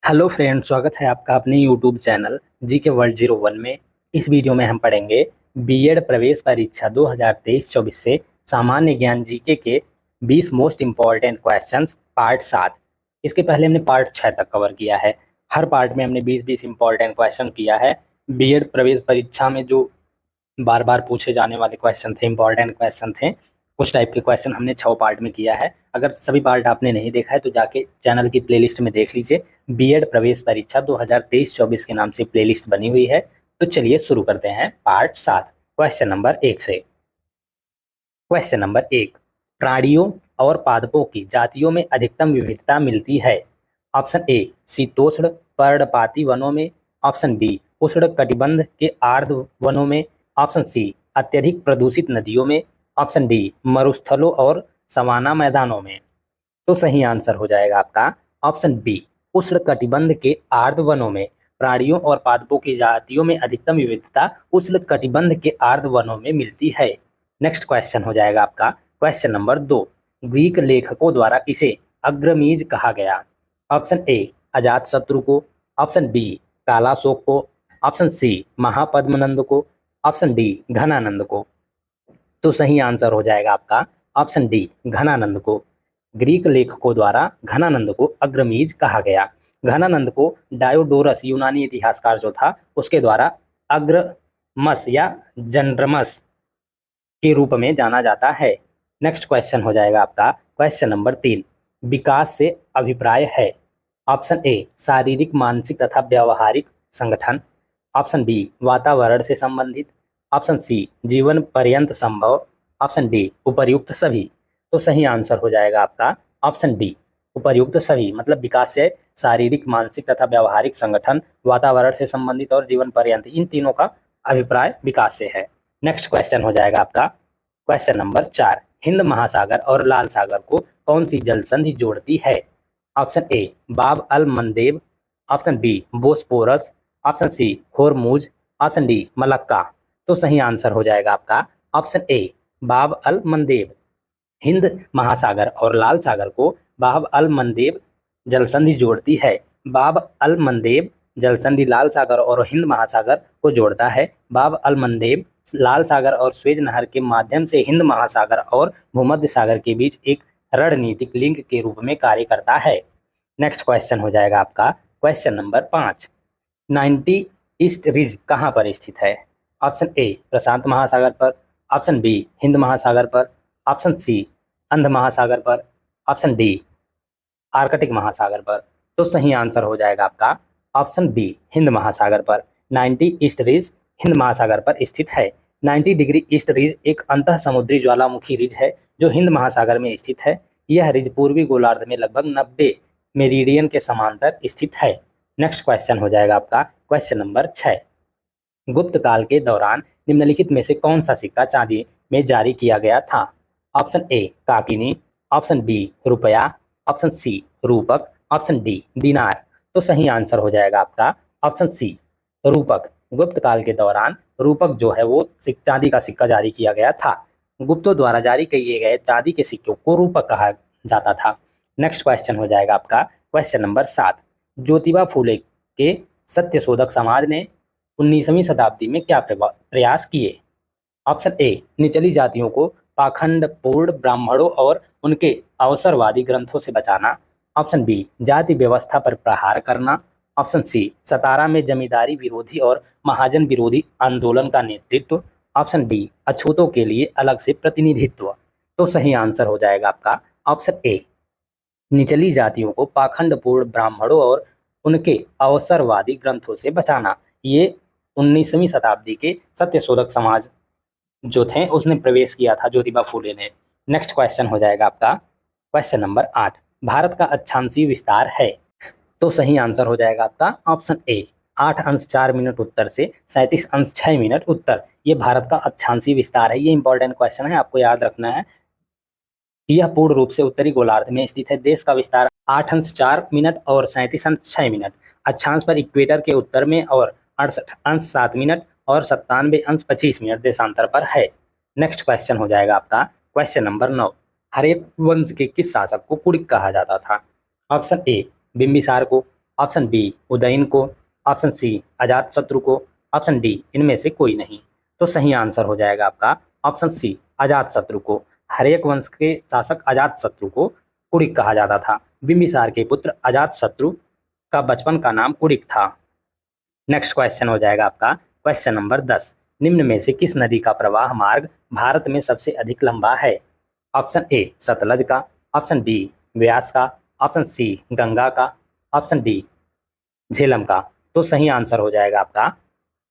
Hello friend, स्वागत है आपका अपने यूट्यूब चैनल जी के वर्ल्ड 01 में। इस वीडियो में हम पढ़ेंगे बीएड प्रवेश परीक्षा 2023-24 से सामान्य ज्ञान जीके के 20 मोस्ट इम्पॉर्टेंट क्वेश्चंस पार्ट 7। इसके पहले हमने पार्ट 6 तक कवर किया है। हर पार्ट में हमने 20-20 इम्पॉर्टेंट क्वेश्चन किया है। बीएड प्रवेश परीक्षा में जो बार बार पूछे जाने वाले क्वेश्चन थे, इंपॉर्टेंट क्वेश्चन थे, उस टाइप के क्वेश्चन हमने 6 पार्ट में किया है। अगर सभी पार्ट आपने नहीं देखा है तो जाके चैनल की प्लेलिस्ट में देख लीजिए। बीएड प्रवेश परीक्षा 2023-24 के नाम से प्लेलिस्ट बनी हुई है। तो चलिए शुरू करते हैं पार्ट 7 क्वेश्चन नंबर 1 से। क्वेश्चन नंबर 1, प्राणियों और पादपों की जातियों में अधिकतम विविधता मिलती है। ऑप्शन ए शीतोष्ण पर्णपाती वनों में, ऑप्शन बी उष्ण कटिबंध के आर्द्र वनों में, ऑप्शन सी अत्यधिक प्रदूषित नदियों में, ऑप्शन डी मरुस्थलों और सवाना मैदानों में। तो सही आंसर हो जाएगा आपका ऑप्शन बी, उष्ण कटिबंध के आर्द्र वनों में। प्राणियों और पादपों की जातियों में अधिकतम विविधता उष्ण कटिबंध के आर्द्र वनों में मिलती है। नेक्स्ट क्वेश्चन हो जाएगा आपका क्वेश्चन नंबर 2, ग्रीक लेखकों द्वारा किसे अग्रमीज कहा गया। ऑप्शन ए अजात शत्रु को, ऑप्शन बी कालाशोक को, ऑप्शन सी महापद्मनंद को, ऑप्शन डी घनानंद को। तो सही आंसर हो जाएगा आपका ऑप्शन डी घनानंद को। ग्रीक लेखकों द्वारा घनानंद को अग्रमीज कहा गया। घनानंद को डायोडोरस यूनानी इतिहासकार जो था उसके द्वारा अग्रमस या जनरमस के रूप में जाना जाता है। नेक्स्ट क्वेश्चन हो जाएगा आपका क्वेश्चन नंबर 3, विकास से अभिप्राय है। ऑप्शन ए शारीरिक मानसिक तथा व्यवहारिक संगठन, ऑप्शन बी वातावरण से संबंधित, ऑप्शन सी जीवन पर्यंत संभव, ऑप्शन डी उपर्युक्त सभी। तो सही आंसर हो जाएगा आपका ऑप्शन डी उपर्युक्त सभी। मतलब विकास से शारीरिक मानसिक तथा व्यवहारिक संगठन, वातावरण से संबंधित और जीवन पर्यंत, इन तीनों का अभिप्राय विकास से है। नेक्स्ट क्वेश्चन हो जाएगा आपका क्वेश्चन नंबर 4, हिंद महासागर और लाल सागर को कौन सी जल संधि जोड़ती है। Option A Bab al Mandeb, option B Bosporus, option C Hormuz, option D Malacca. तो सही आंसर हो जाएगा आपका option A Bab al मंदेब। Hind महासागर और लाल सागर को बाब अल मंदेब जलसंधि जोड़ती है। बाब अल मंदेब जलसंधि लाल सागर और हिंद महासागर को जोड़ता है। बाब अल मंदेब लाल सागर और स्वेज नहर के माध्यम से हिंद महासागर और भूमध्य सागर के बीच एक रणनीतिक लिंक के रूप में कार्य करता है। नेक्स्ट क्वेश्चन हो जाएगा आपका क्वेश्चन नंबर 5, 90 ईस्ट रिज कहाँ पर स्थित है। ऑप्शन ए प्रशांत महासागर पर, ऑप्शन बी हिंद महासागर पर, ऑप्शन सी अंध महासागर पर, ऑप्शन डी आर्कटिक महासागर पर। तो सही आंसर हो जाएगा आपका ऑप्शन बी हिंद महासागर पर। 90 ईस्ट रिज हिंद महासागर पर स्थित है। 90 डिग्री ईस्ट रिज एक अंतः समुद्री ज्वालामुखी रिज है जो हिंद महासागर में स्थित है। यह रिज पूर्वी गोलार्ध में लगभग 90 मेरिडियन के समांतर स्थित है। नेक्स्ट क्वेश्चन हो जाएगा आपका क्वेश्चन नंबर 6, गुप्त काल के दौरान निम्नलिखित में से कौन सा सिक्का चांदी में जारी किया गया था। ऑप्शन ए काकिनी, ऑप्शन बी रुपया, ऑप्शन सी रूपक, ऑप्शन डी दिनार। तो सही आंसर हो जाएगा आपका ऑप्शन सी रूपक। गुप्त काल के दौरान रूपक जो है वो चांदी का सिक्का जारी किया गया था। गुप्तों द्वारा जारी किए गए चांदी के सिक्कों को रूपक कहा जाता था। नेक्स्ट क्वेश्चन हो जाएगा आपका क्वेश्चन नंबर 7, ज्योतिबा फूले के सत्यशोधक समाज ने 19वीं शताब्दी में क्या प्रयास किए। ऑप्शन ए निचली जातियों को पाखंडपूर्ण ब्राह्मणों और उनके अवसरवादी ग्रंथों से बचाना, ऑप्शन बी जाति व्यवस्था पर प्रहार करना, ऑप्शन सी सतारा में जमींदारी विरोधी और महाजन विरोधी आंदोलन का नेतृत्व, ऑप्शन डी अछूतों के लिए अलग से प्रतिनिधित्व। तो सही आंसर हो जाएगा आपका ऑप्शन ए निचली जातियों को पाखंडपूर्ण ब्राह्मणों और उनके अवसरवादी ग्रंथों से बचाना। ये 19वीं शताब्दी के सत्यशोधक समाज जो थे उसने प्रवेश किया था ज्योतिबा फूले ने। नेक्स्ट क्वेश्चन हो जाएगा आपका क्वेश्चन नंबर 8, भारत का अक्षांशीय विस्तार है। तो सही आंसर हो जाएगा आपका ऑप्शन ए 8 अंश 4 मिनट उत्तर से 37 अंश 6 मिनट उत्तर। ये भारत का अक्षांशीय विस्तार है। ये इंपॉर्टेंट क्वेश्चन है, आपको याद रखना है। यह पूर्ण रूप से उत्तरी गोलार्ध में स्थित है। देश का विस्तार 8 अंश 4 मिनट और 37 अंश 6 मिनट। अक्षांश पर इक्वेटर के उत्तर में और 68 अंश 7 मिनट और 97 अंश 25 मिनट देशांतर पर है। नेक्स्ट क्वेश्चन हो जाएगा आपका क्वेश्चन नंबर 9, हर्यक वंश के किस शासक को कुड़िक कहा जाता था। ऑप्शन ए बिंबिसार को, ऑप्शन बी उदयन को, ऑप्शन सी अजातशत्रु को, ऑप्शन डी इनमें से कोई नहीं। तो सही आंसर हो जाएगा आपका ऑप्शन सी अजातशत्रु को। हर्यक वंश के शासक अजातशत्रु को कुड़िक कहा जाता था। बिंबिसार के पुत्र अजातशत्रु का बचपन का नाम कुड़िक था। नेक्स्ट क्वेश्चन हो जाएगा आपका क्वेश्चन नंबर 10। निम्न में से किस नदी का प्रवाह मार्ग भारत में सबसे अधिक लंबा है? ऑप्शन ए सतलज का, ऑप्शन बी व्यास का, ऑप्शन सी गंगा का, ऑप्शन डी झेलम का। तो सही आंसर हो जाएगा आपका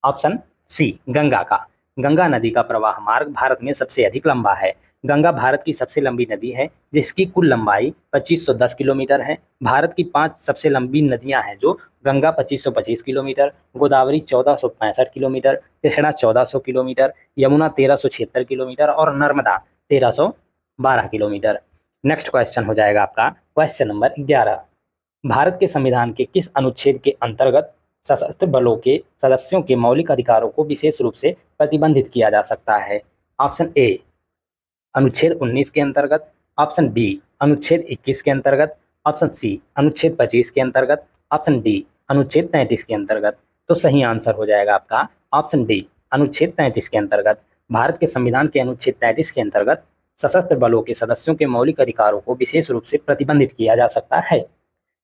ऑप्शन सी गंगा का। गंगा नदी का प्रवाह मार्ग भारत में सबसे अधिक लंबा है। गंगा भारत की सबसे लंबी नदी है जिसकी कुल लंबाई 2510 किलोमीटर है। भारत की 5 सबसे लंबी नदियां हैं जो Ganga 2525 kilometre, Godavari 1465 kilometre, Krishna 1400 kilometre, Yamuna 1376 kilometre और नर्मदा 1312 किलोमीटर। नेक्स्ट क्वेश्चन हो जाएगा आपका क्वेश्चन नंबर 11। भारत के संविधान के किस अनुच्छेद के अंतर्गत सशस्त्र बलों के सदस्यों के मौलिक अधिकारों को विशेष रूप से प्रतिबंधित किया जा सकता है? ऑप्शन ए अनुच्छेद 19 के अंतर्गत, ऑप्शन बी अनुच्छेद 21 के अंतर्गत, ऑप्शन सी अनुच्छेद 25 के अंतर्गत, ऑप्शन डी अनुच्छेद 33 के अंतर्गत। तो सही आंसर हो जाएगा आपका ऑप्शन डी अनुच्छेद 33 के अंतर्गत। भारत के संविधान के अनुच्छेद 33 के अंतर्गत सशस्त्र बलों के सदस्यों के मौलिक अधिकारों को विशेष रूप से प्रतिबंधित किया जा सकता है।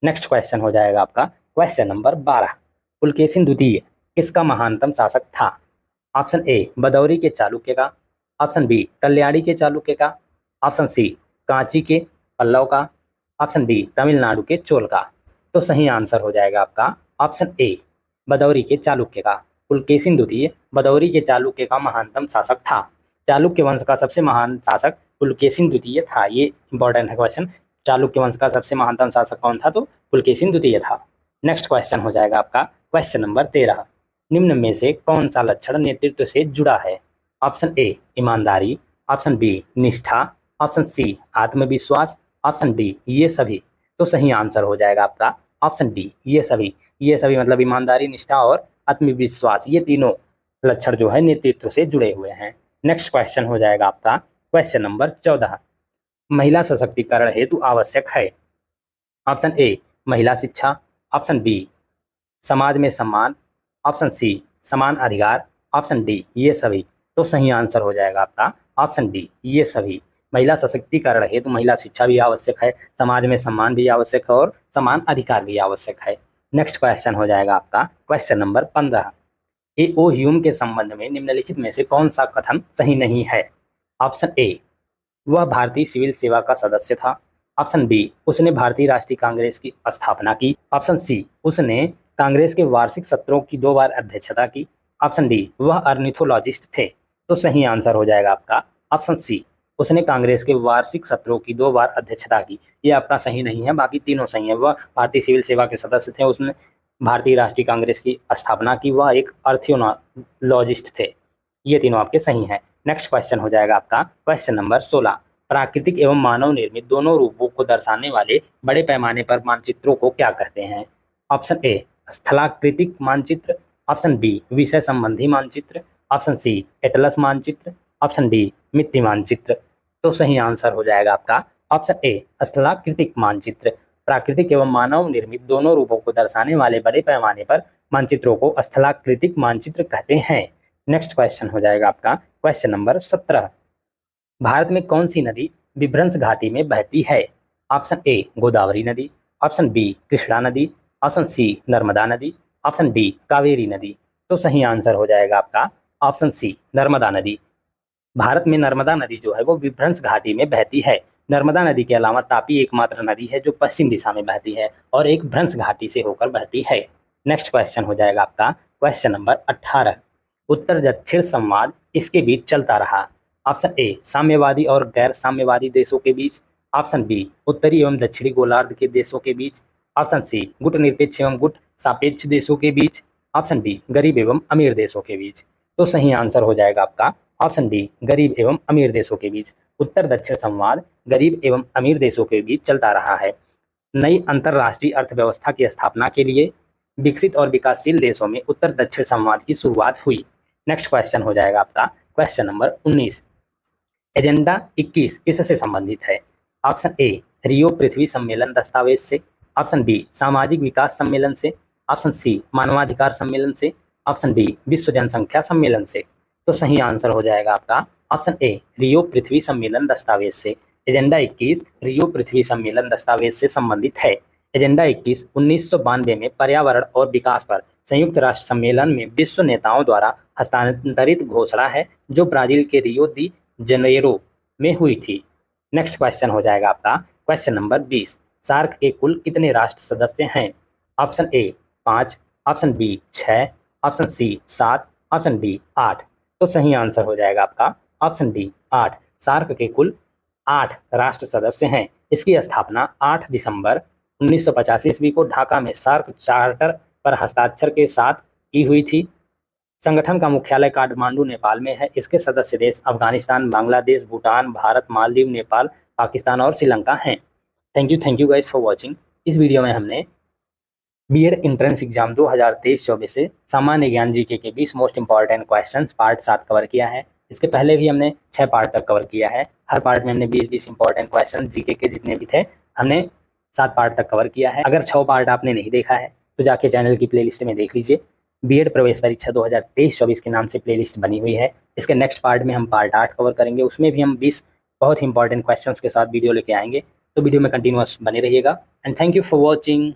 नेक्स्ट क्वेश्चन हो जाएगा आपका क्वेश्चन नंबर 12। पुलकेशिन द्वितीय किसका महानतम शासक था? ऑप्शन ए बदौरी के चालुक्य का, ऑप्शन बी कल्याणी के चालुक्य का, ऑप्शन सी कांची के पल्लव का, ऑप्शन डी तमिलनाडु के चोल का। तो सही आंसर हो जाएगा आपका ऑप्शन ए बदौरी के चालुक्य का। पुलकेशिन द्वितीय बदौरी के चालुक्य का महानतम शासक था। चालुक्य वंश का सबसे महान शासक पुलकेशिन द्वितीय था। ये इंपॉर्टेंट है क्वेश्चन। चालुक्य वंश का सबसे महानतम शासक कौन था? तो पुलकेशिन द्वितीय था। नेक्स्ट क्वेश्चन हो जाएगा आपका क्वेश्चन नंबर 13। निम्न में से कौन सा लक्षण नेतृत्व से जुड़ा है? ऑप्शन ए ईमानदारी, ऑप्शन बी निष्ठा, ऑप्शन सी आत्मविश्वास, ऑप्शन डी ये सभी। तो सही आंसर हो जाएगा आपका ऑप्शन डी ये सभी। ये सभी मतलब ईमानदारी, निष्ठा और आत्मविश्वास, ये तीनों लक्षण जो है नेतृत्व से जुड़े हुए हैं। नेक्स्ट क्वेश्चन हो जाएगा आपका क्वेश्चन नंबर 14। महिला सशक्तिकरण हेतु आवश्यक है? ऑप्शन ए महिला शिक्षा, ऑप्शन बी समाज में सम्मान, ऑप्शन सी समान अधिकार, ऑप्शन डी ये सभी। तो सही आंसर हो जाएगा आपका ऑप्शन डी ये सभी। महिला सशक्तिकरण हेतु महिला शिक्षा भी आवश्यक है, समाज में सम्मान भी आवश्यक है और समान अधिकार भी आवश्यक है। नेक्स्ट क्वेश्चन हो जाएगा आपका क्वेश्चन नंबर 15। ए.ओ. ह्यूम के संबंध में निम्नलिखित में से कौन सा कथन सही नहीं है? ऑप्शन ए वह भारतीय सिविल सेवा का सदस्य था, ऑप्शन बी उसने भारतीय राष्ट्रीय कांग्रेस की स्थापना की, ऑप्शन सी उसने कांग्रेस के वार्षिक सत्रों की 2 बार अध्यक्षता की, ऑप्शन डी वह अर्निथोलॉजिस्ट थे। तो सही आंसर हो जाएगा आपका ऑप्शन सी उसने कांग्रेस के वार्षिक सत्रों की 2 बार अध्यक्षता की। ये आपका सही नहीं है, बाकी तीनों सही है। वह भारतीय सिविल सेवा के सदस्य थे, उसने भारतीय राष्ट्रीय कांग्रेस की स्थापना की, वह एक अर्थियोलॉजिस्ट थे। ये तीनों आपके सही हैं। नेक्स्ट क्वेश्चन हो जाएगा आपका क्वेश्चन नंबर 16। प्राकृतिक एवं मानव निर्मित दोनों रूपों को दर्शाने वाले बड़े पैमाने पर मानचित्रों को क्या कहते हैं? ऑप्शन ए स्थलाकृतिक मानचित्र, ऑप्शन बी विषय संबंधी मानचित्र, ऑप्शन सी एटलस मानचित्र, ऑप्शन डी मिट्टी मानचित्र। तो सही आंसर हो जाएगा आपका ऑप्शन ए स्थलाकृतिक मानचित्र। प्राकृतिक एवं मानव निर्मित दोनों रूपों को दर्शाने वाले बड़े पैमाने पर मानचित्रों को स्थलाकृतिक मानचित्र कहते हैं। नेक्स्ट क्वेश्चन हो जाएगा आपका क्वेश्चन नंबर 17। भारत में कौन सी नदी विभ्रंश घाटी में बहती है? ऑप्शन ए गोदावरी नदी, ऑप्शन बी कृष्णा नदी, ऑप्शन सी नर्मदा नदी, ऑप्शन डी कावेरी नदी। तो सही आंसर हो जाएगा आपका ऑप्शन सी नर्मदा नदी। भारत में नर्मदा नदी जो है वो विभ्रंश घाटी में बहती है। नर्मदा नदी के अलावा तापी एकमात्र नदी है जो पश्चिम दिशा में बहती है और एक भ्रंश घाटी से होकर बहती है। नेक्स्ट क्वेश्चन हो जाएगा आपका क्वेश्चन नंबर 18। उत्तर दक्षिण संवाद किसके बीच चलता रहा? ऑप्शन ए साम्यवादी और गैर साम्यवादी देशों के बीच, ऑप्शन बी उत्तरी एवं दक्षिणी गोलार्ध के देशों के बीच, ऑप्शन सी गुट निरपेक्ष एवं गुट सापेक्ष देशों के बीच, ऑप्शन डी गरीब एवं अमीर देशों के बीच। तो सही आंसर हो जाएगा आपका ऑप्शन डी गरीब एवं अमीर देशों के बीच। उत्तर दक्षिण संवाद गरीब एवं अमीर देशों के बीच चलता रहा है। नई अंतरराष्ट्रीय अर्थव्यवस्था की स्थापना के लिए विकसित और विकासशील देशों में उत्तर दक्षिण संवाद की शुरुआत हुई। नेक्स्ट क्वेश्चन हो जाएगा आपका क्वेश्चन नंबर 19। एजेंडा 21 किससे संबंधित है? ऑप्शन ए रियो पृथ्वी सम्मेलन दस्तावेज से, ऑप्शन बी सामाजिक विकास सम्मेलन से, ऑप्शन सी मानवाधिकार सम्मेलन से, ऑप्शन डी विश्व जनसंख्या सम्मेलन से। तो सही आंसर हो जाएगा आपका ऑप्शन ए रियो पृथ्वी सम्मेलन दस्तावेज से। एजेंडा 21 रियो पृथ्वी सम्मेलन दस्तावेज से संबंधित है। एजेंडा 21 1992 में पर्यावरण और विकास पर संयुक्त राष्ट्र सम्मेलन में विश्व नेताओं द्वारा हस्तांतरित घोषणा है, जो ब्राजील के रियो दी जनेरो में हुई थी। नेक्स्ट क्वेश्चन हो जाएगा आपका क्वेश्चन नंबर 20। सार्क के कुल कितने राष्ट्र सदस्य हैं? Option A 5, option B 6, option C 7, option D 8। तो सही आंसर हो जाएगा आपका ऑप्शन डी 8। सार्क के कुल 8 राष्ट्र सदस्य हैं। इसकी स्थापना 8 दिसंबर 1985 ईस्वी को ढाका में सार्क चार्टर पर हस्ताक्षर के साथ की हुई थी। संगठन का मुख्यालय काठमांडू नेपाल में है। इसके सदस्य देश अफगानिस्तान, बांग्लादेश, भूटान, भारत, मालदीव, नेपाल, पाकिस्तान और श्रीलंका हैं। Thank you guys for watching. इस वीडियो में हमने बीएड एंट्रेंस एग्जाम 2023-24 से सामान्य ज्ञान जीके के 20 most important questions part 7 cover किया है। इसके पहले भी हमने 6 पार्ट तक कवर किया है। हर पार्ट में हमने 20-20 इंपॉर्टेंट क्वेश्चन जीके के जितने भी थे हमने 7 पार्ट तक कवर किया है। अगर 6 पार्ट आपने नहीं देखा है तो जाके चैनल की प्लेलिस्ट में देख लीजिए। बीएड प्रवेश परीक्षा 2023-24 के नाम से प्लेलिस्ट बनी हुई है। इसके नेक्स्ट पार्ट में हम पार्ट 8 कवर करेंगे। उसमें भी हम 20 बहुत ही इंपॉर्टेंट क्वेश्चंस के साथ वीडियो लेके आएंगे। तो वीडियो में कंटिन्यूअस बने रहिएगा and thank you for watching.